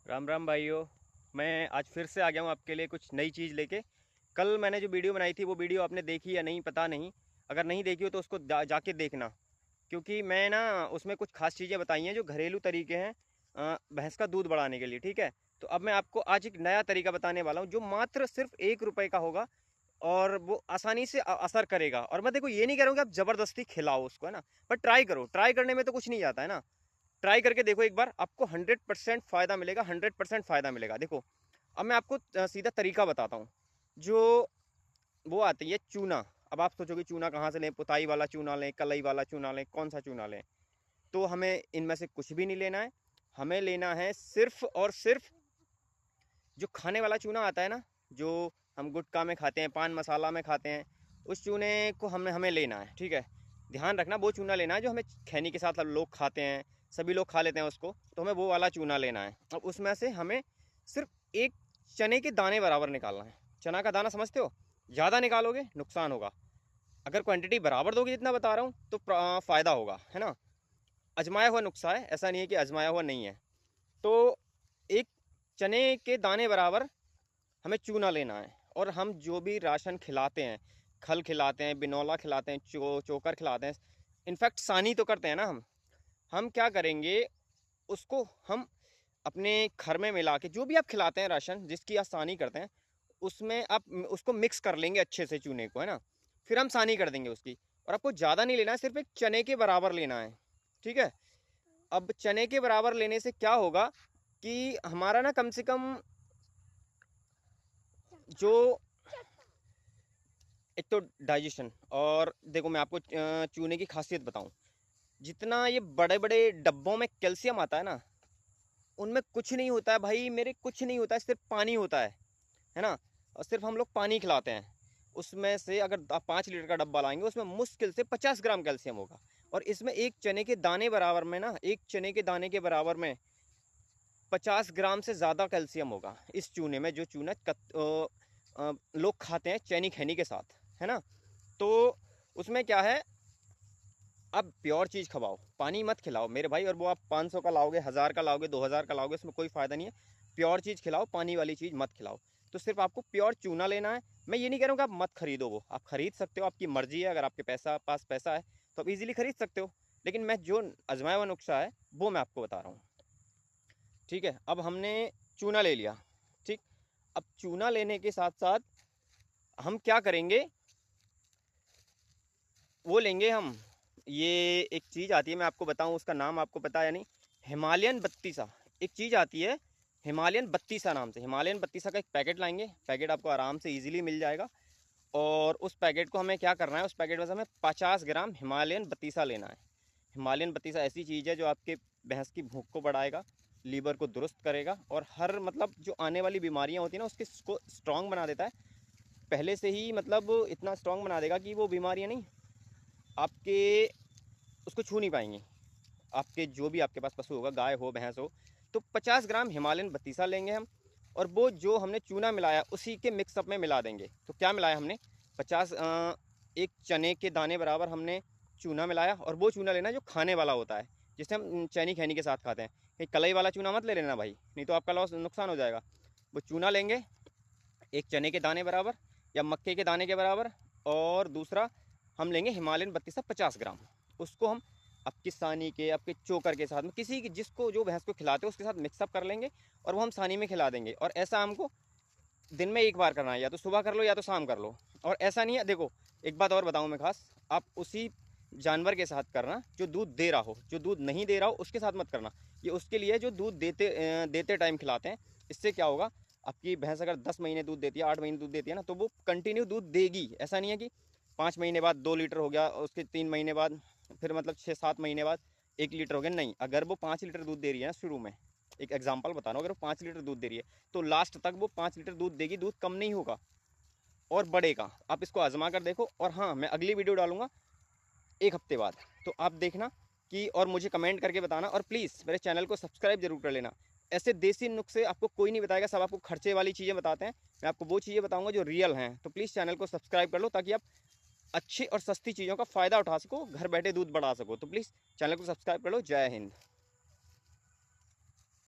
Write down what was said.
राम राम भाइयों। मैं आज फिर से आ गया हूँ आपके लिए कुछ नई चीज़ लेके। कल मैंने जो वीडियो बनाई थी वो वीडियो आपने देखी या नहीं पता नहीं। अगर नहीं देखी हो तो उसको जाके देखना, क्योंकि मैं ना उसमें कुछ खास चीज़ें बताई हैं जो घरेलू तरीके हैं भैंस का दूध बढ़ाने के लिए। ठीक है, तो अब मैं आपको आज एक नया तरीका बताने वाला हूँ जो मात्र सिर्फ 1 रुपये का होगा और वो आसानी से असर करेगा। और मैं देखो ये नहीं कह रहा हूँ कि आप ज़बरदस्ती खिलाओ उसको, है ना, पर ट्राई करो। ट्राई करने में तो कुछ नहीं जाता है ना। ट्राई करके देखो एक बार, आपको 100% फ़ायदा मिलेगा, 100% फ़ायदा मिलेगा। देखो अब मैं आपको सीधा तरीका बताता हूँ। जो वो आती है चूना। अब आप सोचोगे चूना कहाँ से लें, पुताई वाला चूना लें, कलई वाला चूना लें, कौन सा चूना लें? तो हमें इनमें से कुछ भी नहीं लेना है। हमें लेना है सिर्फ और सिर्फ जो खाने वाला चूना आता है ना, जो हम गुटखा में खाते हैं, पान मसाला में खाते हैं, उस चूने को हमें हमें लेना है। ठीक है, ध्यान रखना वो चूना लेना है जो हमें खैनी के साथ लोग खाते हैं, सभी लोग खा लेते हैं उसको, तो हमें वो वाला चूना लेना है। अब उसमें से हमें सिर्फ एक चने के दाने बराबर निकालना है। चना का दाना समझते हो? ज़्यादा निकालोगे नुकसान होगा, अगर क्वांटिटी बराबर दोगे जितना बता रहा हूँ तो फ़ायदा होगा, है ना। अजमाया हुआ नुस्खा है, ऐसा नहीं है कि अजमाया हुआ नहीं है। तो एक चने के दाने बराबर हमें चूना लेना है। और हम जो भी राशन खिलाते हैं, खल खिलाते हैं, बिनौला खिलाते हैं, चोकर खिलाते हैं, इनफैक्ट सानी तो करते हैं ना हम क्या करेंगे, उसको हम अपने घर में मिला के, जो भी आप खिलाते हैं राशन जिसकी आप सानी करते हैं, उसमें आप उसको मिक्स कर लेंगे अच्छे से चूने को, है ना। फिर हम सानी कर देंगे उसकी। और आपको ज़्यादा नहीं लेना है, सिर्फ एक चने के बराबर लेना है। ठीक है, अब चने के बराबर लेने से क्या होगा कि हमारा ना कम से कम जो एक तो डाइजेशन, और देखो मैं आपको चूने की खासियत बताऊं, जितना ये बड़े बड़े डब्बों में कैल्शियम आता है ना, उनमें कुछ नहीं होता है भाई मेरे, कुछ नहीं होता है, सिर्फ पानी होता है ना। और सिर्फ हम लोग पानी खिलाते हैं। उसमें से अगर आप 5 लीटर का डब्बा लाएंगे उसमें मुश्किल से 50 ग्राम कैल्शियम होगा। और इसमें एक चने के दाने बराबर में ना, एक चने के दाने के बराबर में 50 ग्राम से ज़्यादा कैल्शियम होगा इस चूने में, जो चूना लोग खाते हैं चैनी खैनी के साथ, है ना। तो उसमें क्या है, अब प्योर चीज़ खवाओ, पानी मत खिलाओ मेरे भाई। और वो आप 500 का लाओगे, 1000 का लाओगे, 2000 का लाओगे, उसमें कोई फ़ायदा नहीं है। प्योर चीज़ खिलाओ, पानी वाली चीज़ मत खिलाओ। तो सिर्फ आपको प्योर चूना लेना है। मैं ये नहीं कह रहा हूँ कि आप मत खरीदो, वो आप खरीद सकते हो, आपकी मर्जी है। अगर आपके पास पैसा है तो आप इजीली खरीद सकते हो। लेकिन मैं जो आजमाया हुआ नुस्खा है वो मैं आपको बता रहा हूँ। ठीक है, अब हमने चूना ले लिया। ठीक, अब चूना लेने के साथ साथ हम क्या करेंगे, वो लेंगे हम, ये एक चीज़ आती है, मैं आपको बताऊं उसका नाम आपको पता है या नहीं। हिमालयन बत्तीसा एक चीज़ आती है, हिमालयन बत्तीसा नाम से। हिमालयन बत्तीसा का एक पैकेट लाएंगे, पैकेट आपको आराम से इजीली मिल जाएगा। और उस पैकेट को हमें क्या करना है, उस पैकेट में से हमें 50 ग्राम हिमालयन बत्तीसा लेना है। हिमालयन बत्तीसा ऐसी चीज़ है जो आपके भैंस की भूख को बढ़ाएगा, लीवर को दुरुस्त करेगा, और हर मतलब जो आने वाली बीमारियां होती हैं ना उसको स्ट्रॉन्ग बना देता है। पहले से ही मतलब इतना स्ट्रॉन्ग बना देगा कि वो बीमारियां नहीं आपके उसको छू नहीं पाएंगी। आपके जो भी आपके पास पशु होगा, गाय हो भैंस हो, तो 50 ग्राम हिमालयन बत्तीसा लेंगे हम। और वो जो हमने चूना मिलाया उसी के मिक्सअप में मिला देंगे। तो क्या मिलाया हमने, 50 एक चने के दाने बराबर हमने चूना मिलाया। और वो चूना लेना जो खाने वाला होता है, जिसे हम चैनी खैनी के साथ खाते हैं। कहीं कलई वाला चूना मत ले लेना भाई, नहीं तो आपका लॉस नुकसान हो जाएगा। वो चूना लेंगे एक चने के दाने बराबर या मक्के के दाने के बराबर। और दूसरा हम लेंगे हिमालयन बत्तीसा 50 ग्राम। उसको हम आपकी सानी के, आपके चोकर के साथ में, किसी की जिसको जो भैंस को खिलाते हो उसके साथ मिक्सअप कर लेंगे। और वो हम सानी में खिला देंगे। और ऐसा हमको दिन में एक बार करना है, या तो सुबह कर लो या तो शाम कर लो। और ऐसा नहीं है, देखो एक बात और बताऊँ मैं खास, आप उसी जानवर के साथ करना जो दूध दे रहा हो। जो दूध नहीं दे रहा हो उसके साथ मत करना। ये उसके लिए जो दूध देते टाइम खिलाते हैं। इससे क्या होगा, आपकी भैंस अगर 10 महीने दूध देती है, 8 महीने दूध देती है ना, तो वो कंटिन्यू दूध देगी। ऐसा नहीं है कि 5 महीने बाद 2 लीटर हो गया, उसके 3 महीने बाद, फिर मतलब 6-7 महीने बाद 1 लीटर हो गया। नहीं, अगर वो 5 लीटर दूध दे रही है ना शुरू में, एक एग्जाम्पल बता रहा हूँ, अगर वो 5 लीटर दूध दे रही है तो लास्ट तक वो 5 लीटर दूध देगी, दूध कम नहीं होगा और बढ़ेगा। आप इसको आजमा कर देखो। और हाँ, मैं अगली वीडियो डालूंगा 1 हफ्ते बाद, तो आप देखना कि, और मुझे कमेंट करके बताना। और प्लीज़ मेरे चैनल को सब्सक्राइब जरूर कर लेना। ऐसे देसी नुस्खे आपको कोई नहीं बताएगा, सब आपको खर्चे वाली चीज़ें बताते हैं। मैं आपको वो चीज़ें बताऊंगा जो रियल हैं। तो प्लीज़ चैनल को सब्सक्राइब कर लो, ताकि आप अच्छी और सस्ती चीज़ों का फ़ायदा उठा सको, घर बैठे दूध बढ़ा सको। तो प्लीज़ चैनल को सब्सक्राइब कर लो। जय हिंद।